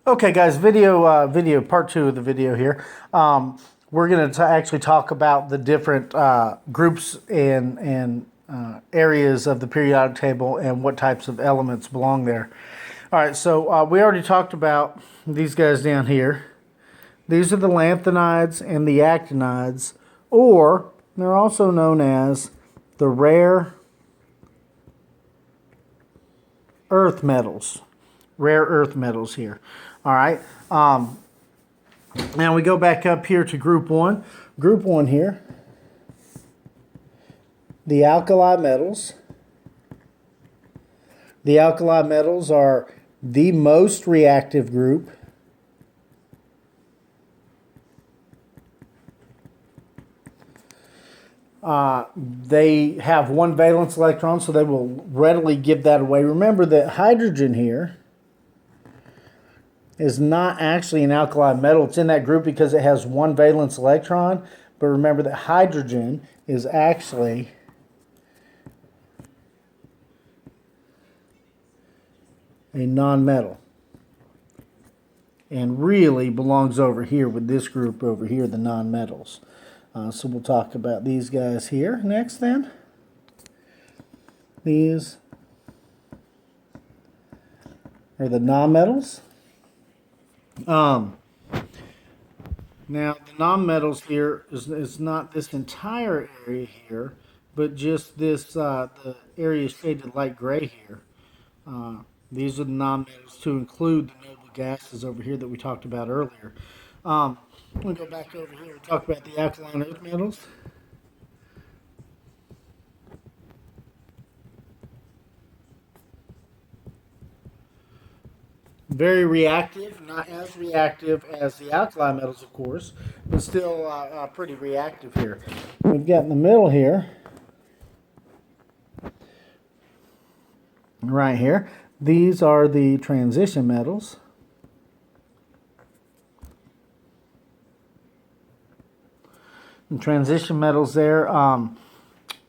Okay, guys, video part two of the video here. We're going to actually talk about the different groups and areas of the periodic table and what types of elements belong there. All right, so we already talked about these guys down here. These are the lanthanides and the actinides, or they're also known as the rare earth metals. Rare earth metals here. All right. Now we go back up here to group one. Group one here, the alkali metals. The alkali metals are the most reactive group. They have one valence electron, so they will readily give that away. Remember that hydrogen here is not actually an alkali metal. It's in that group because it has one valence electron. But remember that hydrogen is actually a nonmetal. And really belongs over here with this group over here, the nonmetals. So we'll talk about these guys here next then. These are the nonmetals. Now the nonmetals here is not this entire area here, but just this the area shaded light gray here. These are the nonmetals to include the noble gases over here that we talked about earlier. I'm going to go back over here and talk about the alkaline earth metals. Very reactive, not as reactive as the alkali metals, of course, but still pretty reactive here. We've got in the middle here, right here, these are the transition metals. And transition metals there,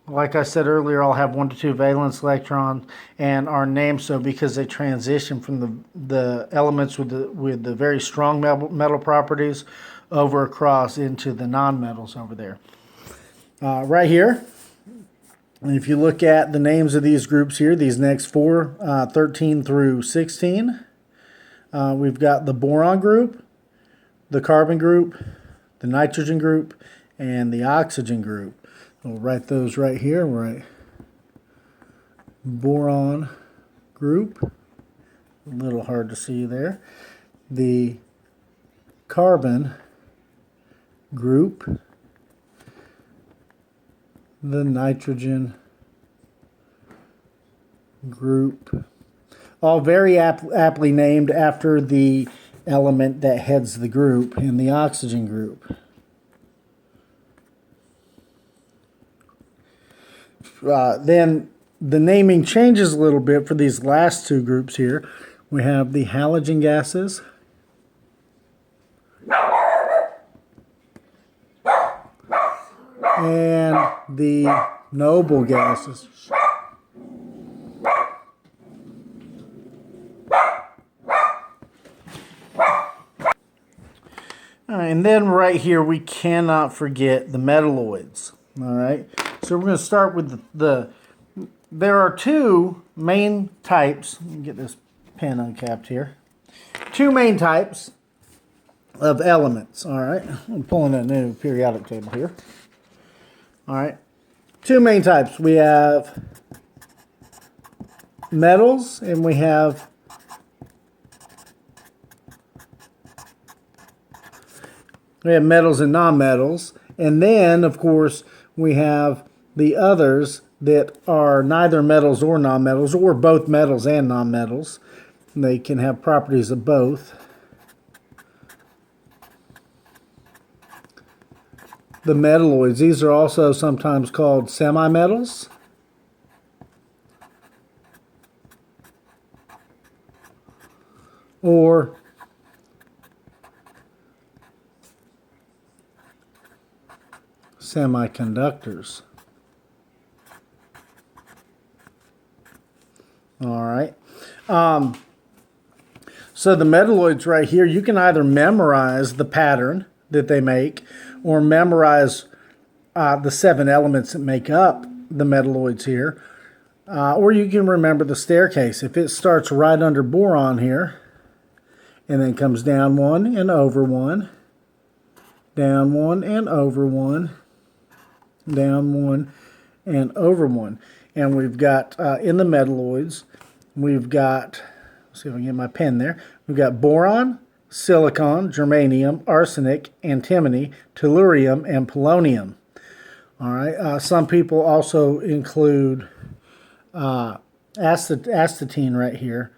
like I said earlier, I'll have 1 to 2 valence electrons and are named so because they transition from the elements with the very strong metal properties over across into the nonmetals over there. Right here, and if you look at the names of these groups here, these next four, 13 through 16, we've got the boron group, the carbon group, the nitrogen group, and the oxygen group. We'll write those right here, right? Boron group, a little hard to see there. The carbon group, the nitrogen group, all very aptly named after the element that heads the group, and the oxygen group. Then the naming changes a little bit for these last two groups here. We have the halogen gases, and the noble gases. All right, and then right here we cannot forget the metalloids. All right, so we're going to start with there are two main types. Let me get this pen uncapped here. Two main types of elements. All right, I'm pulling a new periodic table here. All right, two main types. We have metals and we have metals and nonmetals. And then, of course, we have the others that are neither metals or nonmetals, or both metals and nonmetals. They can have properties of both. The metalloids, these are also sometimes called semi-metals. Or semiconductors. All right. So the metalloids right here, you can either memorize the pattern that they make or memorize the 7 elements that make up the metalloids here. Or you can remember the staircase. If it starts right under boron here and then comes down 1 and over 1, down 1 and over 1, down 1 and over 1. And we've got, in the metalloids, we've got, let's see if I can get my pen there, we've got boron, silicon, germanium, arsenic, antimony, tellurium, and polonium. All right. Some people also include astatine right here.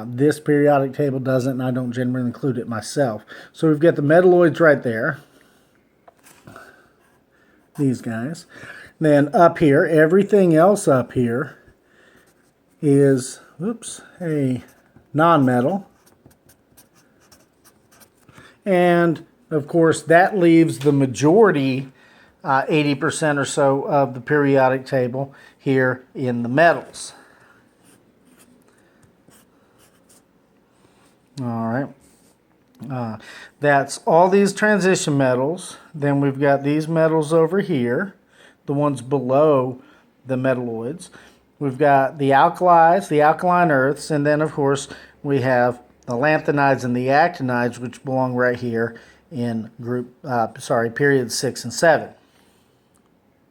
This periodic table doesn't, and I don't generally include it myself. So we've got the metalloids right there. These guys. Then up here, everything else up here is, a nonmetal. And, of course, that leaves the majority, 80% or so of the periodic table here in the metals. All right. That's all these transition metals. Then we've got these metals over here, the ones below the metalloids. We've got the alkalis, the alkaline earths, and then, of course, we have the lanthanides and the actinides, which belong right here in periods 6 and 7.